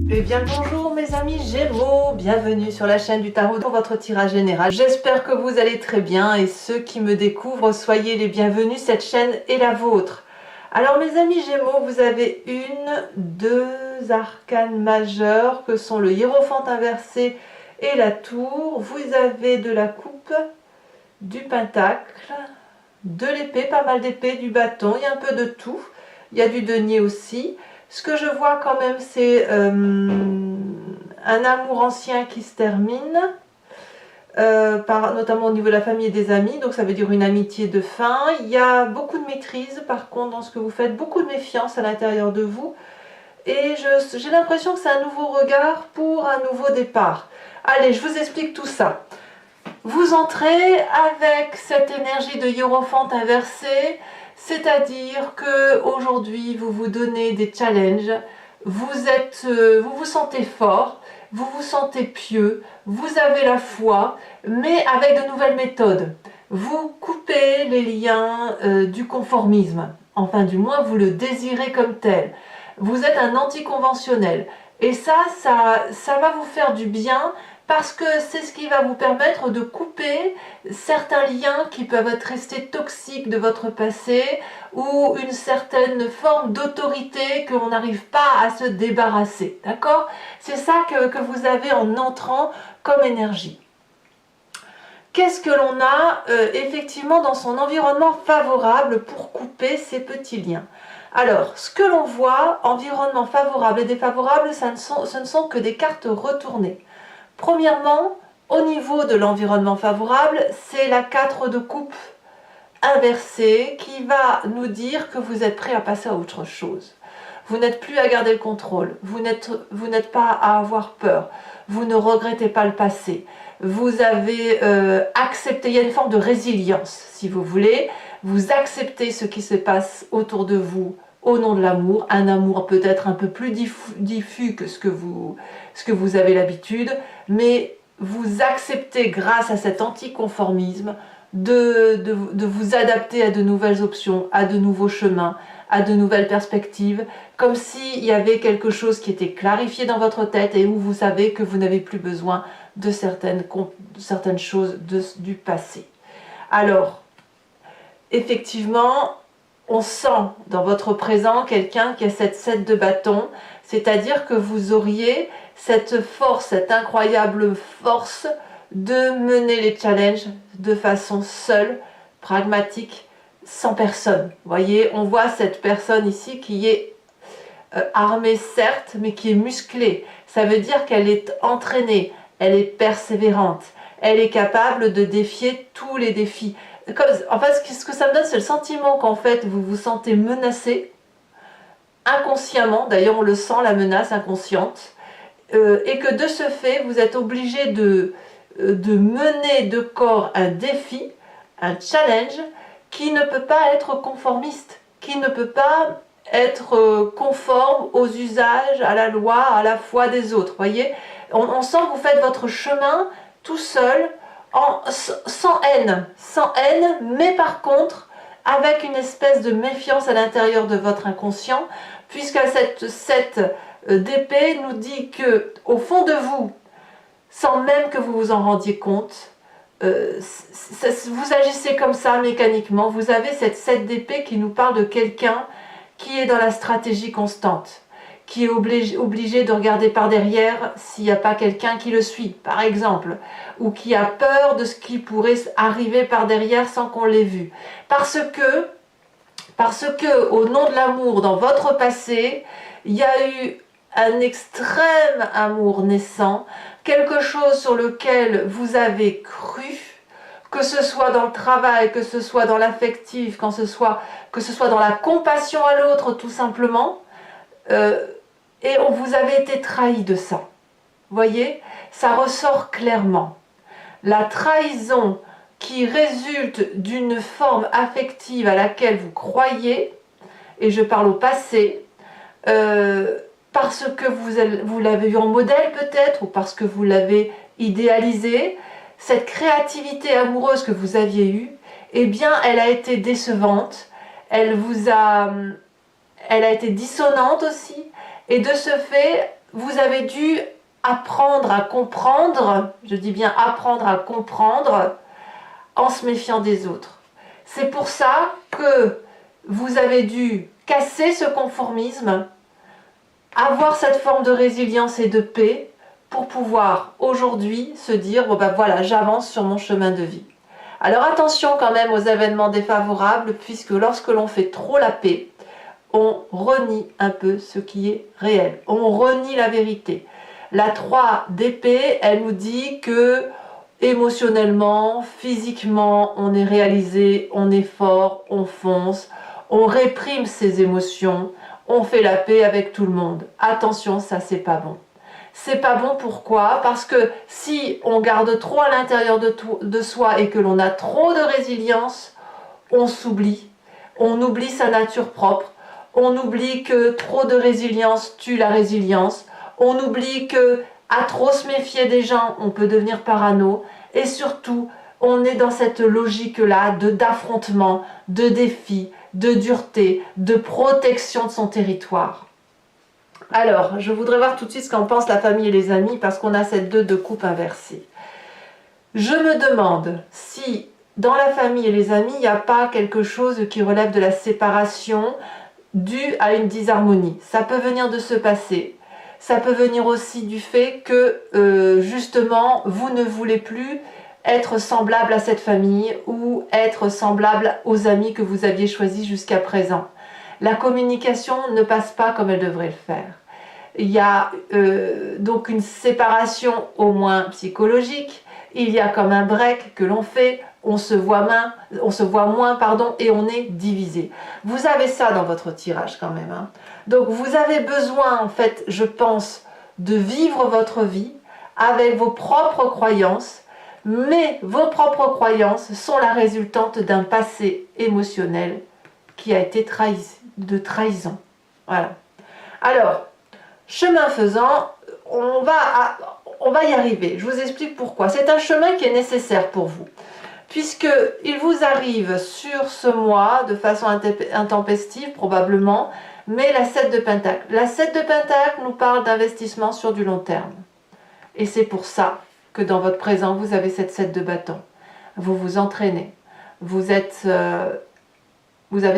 Eh bien bonjour mes amis Gémeaux, bienvenue sur la chaîne du tarot pour votre tirage général. J'espère que vous allez très bien et ceux qui me découvrent, soyez les bienvenus, cette chaîne est la vôtre. Alors mes amis Gémeaux, vous avez deux arcanes majeures que sont le hiérophant inversé et la tour. Vous avez de la coupe, du pentacle, de l'épée, pas mal d'épées, du bâton, il y a un peu de tout. Il y a du denier aussi. Ce que je vois quand même, c'est un amour ancien qui se termine, notamment au niveau de la famille et des amis, donc ça veut dire une amitié de fin. Il y a beaucoup de maîtrise par contre dans ce que vous faites, beaucoup de méfiance à l'intérieur de vous. Et j'ai l'impression que c'est un nouveau regard pour un nouveau départ. Allez, je vous explique tout ça. Vous entrez avec cette énergie de hiérophant inversé, c'est-à-dire que aujourd'hui vous vous donnez des challenges, vous vous sentez fort, vous vous sentez pieux, vous avez la foi, mais avec de nouvelles méthodes. Vous coupez les liens du conformisme, enfin du moins vous le désirez comme tel. Vous êtes un anticonventionnel et ça va vous faire du bien. Parce que c'est ce qui va vous permettre de couper certains liens qui peuvent être restés toxiques de votre passé ou une certaine forme d'autorité que l'on n'arrive pas à se débarrasser. D'accord? C'est ça que vous avez en entrant comme énergie. Qu'est-ce que l'on a effectivement dans son environnement favorable pour couper ces petits liens? Alors, ce que l'on voit, environnement favorable et défavorable, ce ne sont que des cartes retournées. Premièrement, au niveau de l'environnement favorable, c'est la 4 de coupe inversée qui va nous dire que vous êtes prêt à passer à autre chose. Vous n'êtes plus à garder le contrôle, vous n'êtes pas à avoir peur, vous ne regrettez pas le passé. Vous avez accepté, il y a une forme de résilience si vous voulez, vous acceptez ce qui se passe autour de vous au nom de l'amour, un amour peut-être un peu plus diffus que ce que vous avez l'habitude, mais vous acceptez grâce à cet anticonformisme de vous adapter à de nouvelles options, à de nouveaux chemins, à de nouvelles perspectives, comme s'il y avait quelque chose qui était clarifié dans votre tête et où vous savez que vous n'avez plus besoin de certaines choses du passé. Alors, effectivement, on sent dans votre présent quelqu'un qui a cette 7 de bâton, c'est-à-dire que vous auriez cette force, cette incroyable force de mener les challenges de façon seule, pragmatique, sans personne. Vous voyez, on voit cette personne ici qui est armée certes, mais qui est musclée. Ça veut dire qu'elle est entraînée, elle est persévérante, elle est capable de défier tous les défis. En fait, ce que ça me donne, c'est le sentiment qu'en fait, vous vous sentez menacé, inconsciemment, d'ailleurs on le sent, la menace inconsciente, et que de ce fait, vous êtes obligé de mener de corps un défi, un challenge, qui ne peut pas être conformiste, qui ne peut pas être conforme aux usages, à la loi, à la foi des autres. Voyez, on sent que vous faites votre chemin tout seul, sans haine, mais par contre, avec une espèce de méfiance à l'intérieur de votre inconscient, puisque cette 7 d'épée nous dit que au fond de vous, sans même que vous vous en rendiez compte, vous agissez comme ça mécaniquement. Vous avez cette 7 d'épée qui nous parle de quelqu'un qui est dans la stratégie constante, qui est obligé de regarder par derrière s'il n'y a pas quelqu'un qui le suit, par exemple, ou qui a peur de ce qui pourrait arriver par derrière sans qu'on l'ait vu. Parce que, au nom de l'amour, dans votre passé, il y a eu un extrême amour naissant, quelque chose sur lequel vous avez cru, que ce soit dans le travail, que ce soit dans l'affectif, que ce soit dans la compassion à l'autre tout simplement, et vous avez été trahi de ça. Vous voyez, ça ressort clairement. La trahison qui résulte d'une forme affective à laquelle vous croyez, et je parle au passé, parce que vous l'avez eu en modèle peut-être, ou parce que vous l'avez idéalisé, cette créativité amoureuse que vous aviez eue, eh bien elle a été décevante, elle a été dissonante aussi, et de ce fait, vous avez dû apprendre à comprendre, je dis bien apprendre à comprendre, en se méfiant des autres. C'est pour ça que vous avez dû casser ce conformisme, avoir cette forme de résilience et de paix pour pouvoir aujourd'hui se dire, bon ben voilà, j'avance sur mon chemin de vie. Alors attention quand même aux événements défavorables, puisque lorsque l'on fait trop la paix, on renie un peu ce qui est réel, on renie la vérité. La 3 d'épée, elle nous dit que émotionnellement, physiquement, on est réalisé, on est fort, on fonce, on réprime ses émotions, on fait la paix avec tout le monde. Attention, ça c'est pas bon. C'est pas bon, pourquoi? Parce que si on garde trop à l'intérieur de soi et que l'on a trop de résilience, on s'oublie, on oublie sa nature propre, on oublie que trop de résilience tue la résilience, on oublie que à trop se méfier des gens, on peut devenir parano, et surtout, on est dans cette logique-là d'affrontement, de défi, de dureté, de protection de son territoire. Alors, je voudrais voir tout de suite ce qu'en pense la famille et les amis, parce qu'on a cette 2 de coupe inversée. Je me demande si dans la famille et les amis, il n'y a pas quelque chose qui relève de la séparation due à une disharmonie. Ça peut venir de ce passé. Ça peut venir aussi du fait que, justement, vous ne voulez plus être semblable à cette famille ou être semblable aux amis que vous aviez choisis jusqu'à présent. La communication ne passe pas comme elle devrait le faire. Il y a donc une séparation au moins psychologique, il y a comme un break que l'on fait, on se voit moins, et on est divisé. Vous avez ça dans votre tirage quand même, hein. Donc vous avez besoin, en fait, je pense, de vivre votre vie avec vos propres croyances, mais vos propres croyances sont la résultante d'un passé émotionnel qui a été de trahison. Voilà. Alors, chemin faisant, on va y arriver. Je vous explique pourquoi. C'est un chemin qui est nécessaire pour vous, puisqu'il vous arrive sur ce mois, de façon intempestive probablement, mais la 7 de Pentacle. La 7 de Pentacle nous parle d'investissement sur du long terme. Et c'est pour ça que dans votre présent, vous avez cette 7 de bâton. Vous vous entraînez. Vous avez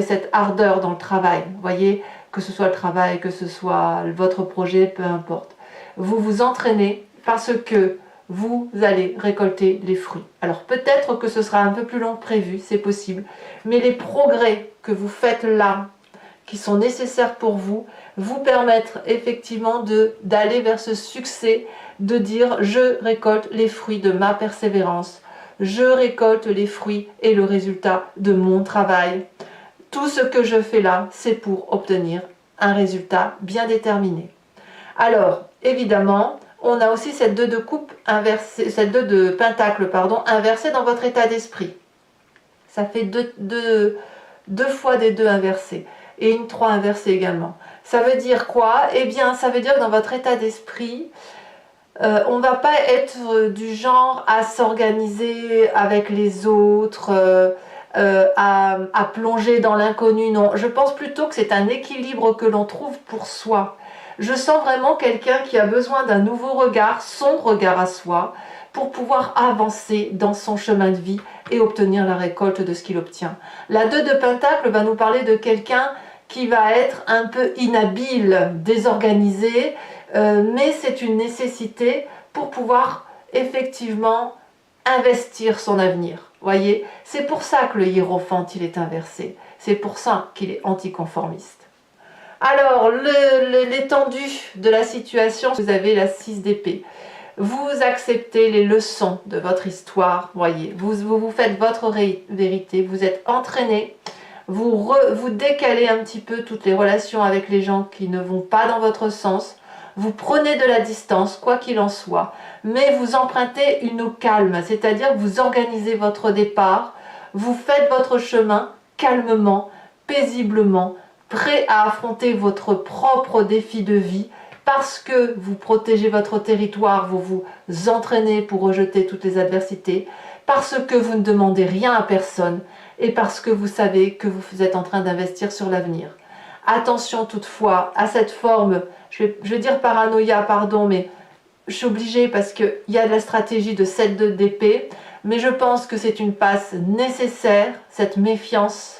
cette ardeur dans le travail. Vous voyez, que ce soit le travail, que ce soit votre projet, peu importe. Vous vous entraînez parce que vous allez récolter les fruits. Alors peut-être que ce sera un peu plus long que prévu, c'est possible, mais les progrès que vous faites là, qui sont nécessaires pour vous, vous permettre effectivement d'aller vers ce succès, de dire je récolte les fruits de ma persévérance, je récolte les fruits et le résultat de mon travail. Tout ce que je fais là, c'est pour obtenir un résultat bien déterminé. Alors, évidemment, on a aussi cette 2 de coupe inversée, cette 2 de pentacle, pardon, inversée dans votre état d'esprit. Ça fait deux fois des 2 inversés. Et une 3 inversée également. Ça veut dire quoi? Eh bien, ça veut dire que dans votre état d'esprit, on ne va pas être du genre à s'organiser avec les autres, à plonger dans l'inconnu. Non, je pense plutôt que c'est un équilibre que l'on trouve pour soi. Je sens vraiment quelqu'un qui a besoin d'un nouveau regard, son regard à soi, pour pouvoir avancer dans son chemin de vie et obtenir la récolte de ce qu'il obtient. La 2 de Pentacle va nous parler de quelqu'un qui va être un peu inhabile, désorganisé, mais c'est une nécessité pour pouvoir effectivement investir son avenir. Voyez, c'est pour ça que le hiérophante il est inversé, c'est pour ça qu'il est anticonformiste. Alors, l'étendue de la situation, vous avez la 6 d'épée. Vous acceptez les leçons de votre histoire, voyez, vous faites votre vérité, vous êtes entraîné, vous décalez un petit peu toutes les relations avec les gens qui ne vont pas dans votre sens, vous prenez de la distance, quoi qu'il en soit, mais vous empruntez une eau calme, c'est-à-dire que vous organisez votre départ, vous faites votre chemin calmement, paisiblement, prêt à affronter votre propre défi de vie, parce que vous protégez votre territoire, vous vous entraînez pour rejeter toutes les adversités, parce que vous ne demandez rien à personne, et parce que vous savez que vous êtes en train d'investir sur l'avenir. Attention toutefois à cette forme, je vais dire paranoïa, pardon, mais je suis obligée parce qu'il y a de la stratégie de 7 d'épée, mais je pense que c'est une passe nécessaire, cette méfiance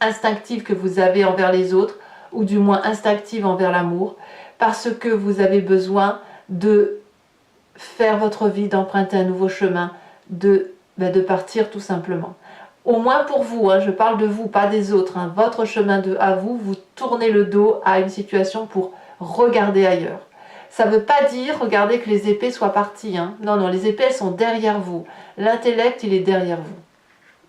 instinctive que vous avez envers les autres, ou du moins instinctive envers l'amour, parce que vous avez besoin de faire votre vie, d'emprunter un nouveau chemin, de partir tout simplement. Au moins pour vous, hein, je parle de vous, pas des autres. Hein, votre chemin à vous, vous tournez le dos à une situation pour regarder ailleurs. Ça ne veut pas dire, regardez, que les épées soient parties. Hein. Non, non, les épées, elles sont derrière vous. L'intellect, il est derrière vous.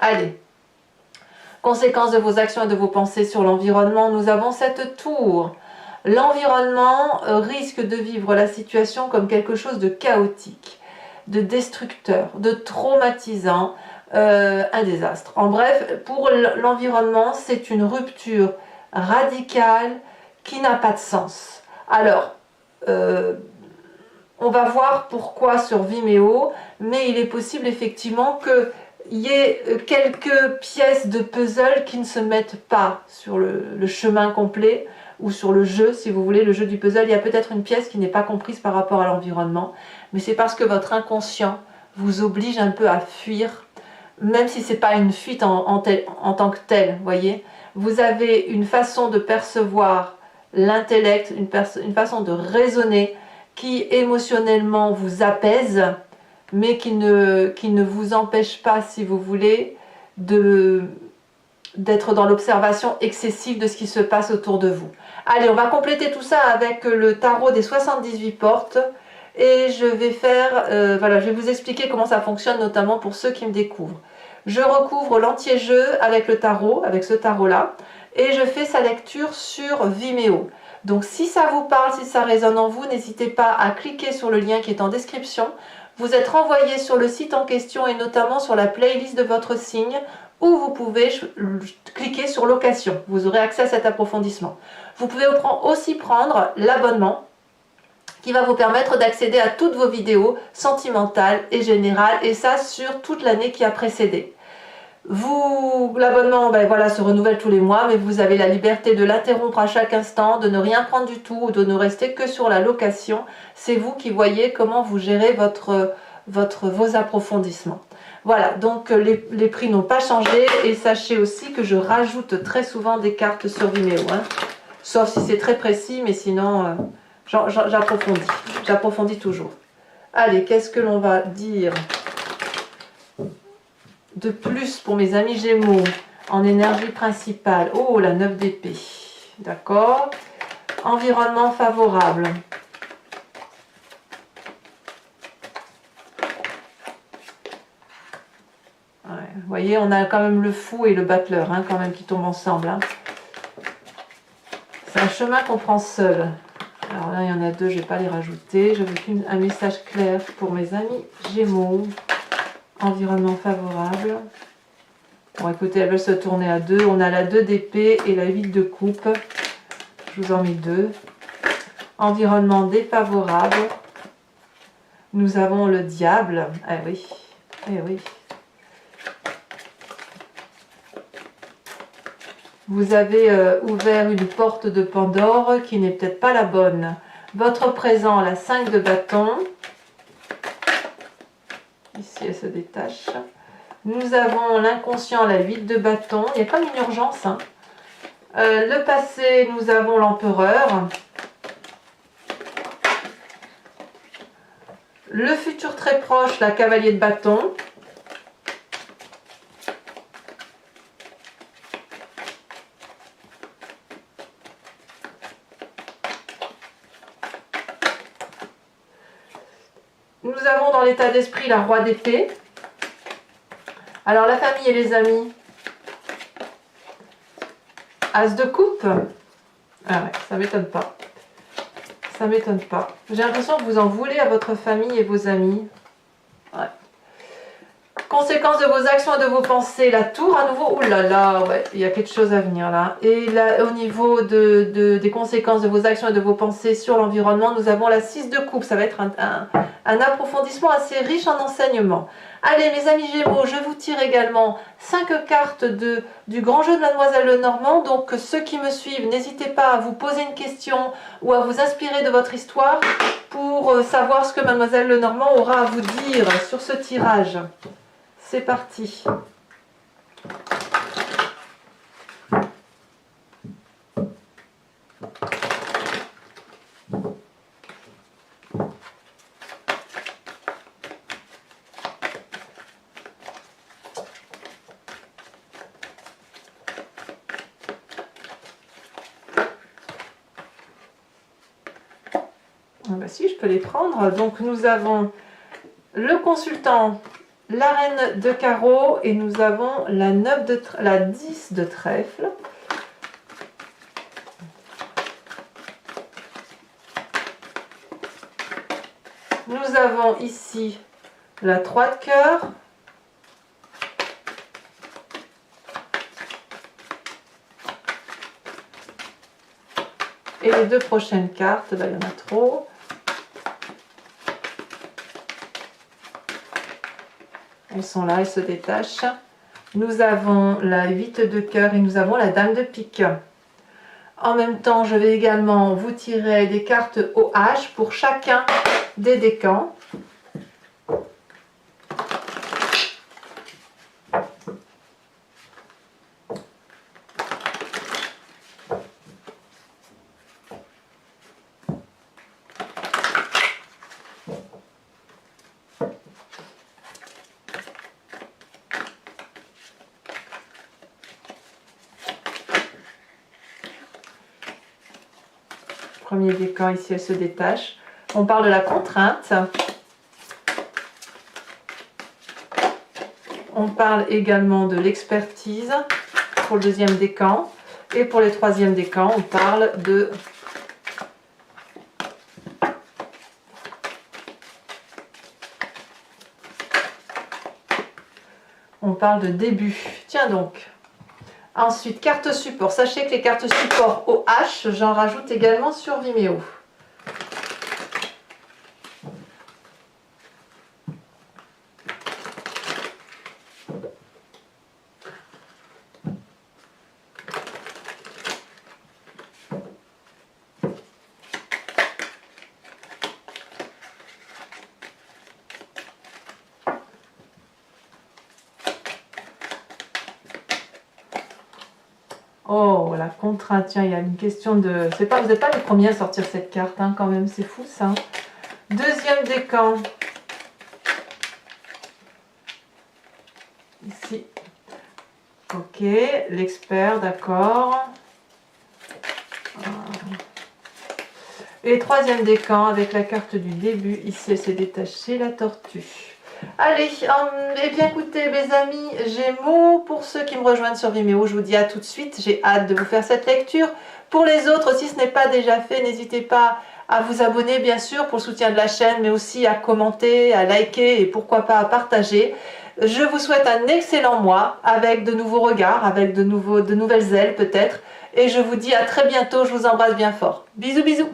Allez. Conséquences de vos actions et de vos pensées sur l'environnement, nous avons cette tour. L'environnement risque de vivre la situation comme quelque chose de chaotique, de destructeur, de traumatisant, un désastre. En bref, pour l'environnement, c'est une rupture radicale qui n'a pas de sens. Alors, on va voir pourquoi sur Vimeo, mais il est possible effectivement qu'il y ait quelques pièces de puzzle qui ne se mettent pas sur le chemin complet, ou sur le jeu, si vous voulez, le jeu du puzzle. Il y a peut-être une pièce qui n'est pas comprise par rapport à l'environnement, mais c'est parce que votre inconscient vous oblige un peu à fuir, même si ce n'est pas une fuite en tant que telle, voyez. Vous avez une façon de percevoir l'intellect, une façon de raisonner qui émotionnellement vous apaise, mais qui ne vous empêche pas, si vous voulez, d'être dans l'observation excessive de ce qui se passe autour de vous. Allez, on va compléter tout ça avec le tarot des 78 portes. Et je vais voilà, je vais vous expliquer comment ça fonctionne, notamment pour ceux qui me découvrent. Je recouvre l'entier-jeu avec le tarot, avec ce tarot-là, et je fais sa lecture sur Vimeo. Donc si ça vous parle, si ça résonne en vous, n'hésitez pas à cliquer sur le lien qui est en description. Vous êtes renvoyé sur le site en question et notamment sur la playlist de votre signe, où vous pouvez cliquer sur location. Vous aurez accès à cet approfondissement. Vous pouvez aussi prendre l'abonnement qui va vous permettre d'accéder à toutes vos vidéos sentimentales et générales, et ça sur toute l'année qui a précédé. L'abonnement voilà, se renouvelle tous les mois, mais vous avez la liberté de l'interrompre à chaque instant, de ne rien prendre du tout ou de ne rester que sur la location. C'est vous qui voyez comment vous gérez vos approfondissements. Voilà, donc les prix n'ont pas changé, et sachez aussi que je rajoute très souvent des cartes sur Vimeo, hein, sauf si c'est très précis, mais sinon j'approfondis toujours. Allez, qu'est-ce que l'on va dire de plus pour mes amis Gémeaux en énergie principale? Oh, la 9 d'épée, d'accord. Environnement favorable. Ouais, vous voyez, on a quand même le fou et le battleur, hein, quand même, qui tombent ensemble. Hein. C'est un chemin qu'on prend seul. Alors là, il y en a deux, je ne vais pas les rajouter. Je veux un message clair pour mes amis Gémeaux. Environnement favorable. Bon, écoutez, elles veulent se tourner à deux. On a la 2 d'épée et la 8 de coupe. Je vous en mets deux. Environnement défavorable. Nous avons le diable. Ah oui, eh oui. Vous avez ouvert une porte de Pandore qui n'est peut-être pas la bonne. Votre présent, la 5 de bâton. Ici, elle se détache. Nous avons l'inconscient, la 8 de bâton. Il y a comme une urgence. Hein. Le passé, nous avons l'empereur. Le futur très proche, la cavalier de bâton. Nous avons dans l'état d'esprit la roi d'épée. Alors la famille et les amis. As de coupe. Ah ouais, ça m'étonne pas. Ça m'étonne pas. J'ai l'impression que vous en voulez à votre famille et vos amis. Ouais. Conséquence de vos actions et de vos pensées, la tour à nouveau, oh là là, ouais, il y a quelque chose à venir là. Et là, au niveau des conséquences de vos actions et de vos pensées sur l'environnement, nous avons la 6 de coupe. Ça va être un approfondissement assez riche en enseignements. Allez mes amis Gémeaux, je vous tire également 5 cartes du grand jeu de Mademoiselle Lenormand. Donc ceux qui me suivent, n'hésitez pas à vous poser une question ou à vous inspirer de votre histoire pour savoir ce que Mademoiselle Lenormand aura à vous dire sur ce tirage. C'est parti. Ah bah si, je peux les prendre. Donc nous avons le consultant, la reine de carreau et nous avons la 10 de trèfle. Nous avons ici la 3 de cœur. Et les deux prochaines cartes, là, il y en a trop. Elles sont là, elles se détachent. Nous avons la 8 de cœur et nous avons la dame de pique. En même temps, je vais également vous tirer des cartes au H pour chacun des décans. Premier décan, ici elle se détache. On parle de la contrainte. On parle également de l'expertise pour le deuxième décan. Et pour les troisième décans, on parle de... On parle de début. Tiens donc. Ensuite, carte support. Sachez que les cartes support au H, j'en rajoute également sur Vimeo. Oh, la contrainte, tiens, il y a une question de... Vous n'êtes pas les premiers à sortir cette carte, hein, quand même, c'est fou ça. Deuxième décan. Ici. Ok, l'expert, d'accord. Et troisième décan avec la carte du début. Ici, elle s'est détachée, la tortue. Allez, eh bien écoutez mes amis Gémeaux, pour ceux qui me rejoignent sur Vimeo, je vous dis à tout de suite, j'ai hâte de vous faire cette lecture. Pour les autres, si ce n'est pas déjà fait, n'hésitez pas à vous abonner bien sûr pour le soutien de la chaîne, mais aussi à commenter, à liker et pourquoi pas à partager. Je vous souhaite un excellent mois avec de nouveaux regards, avec de nouvelles ailes peut-être. Et je vous dis à très bientôt, je vous embrasse bien fort. Bisous bisous.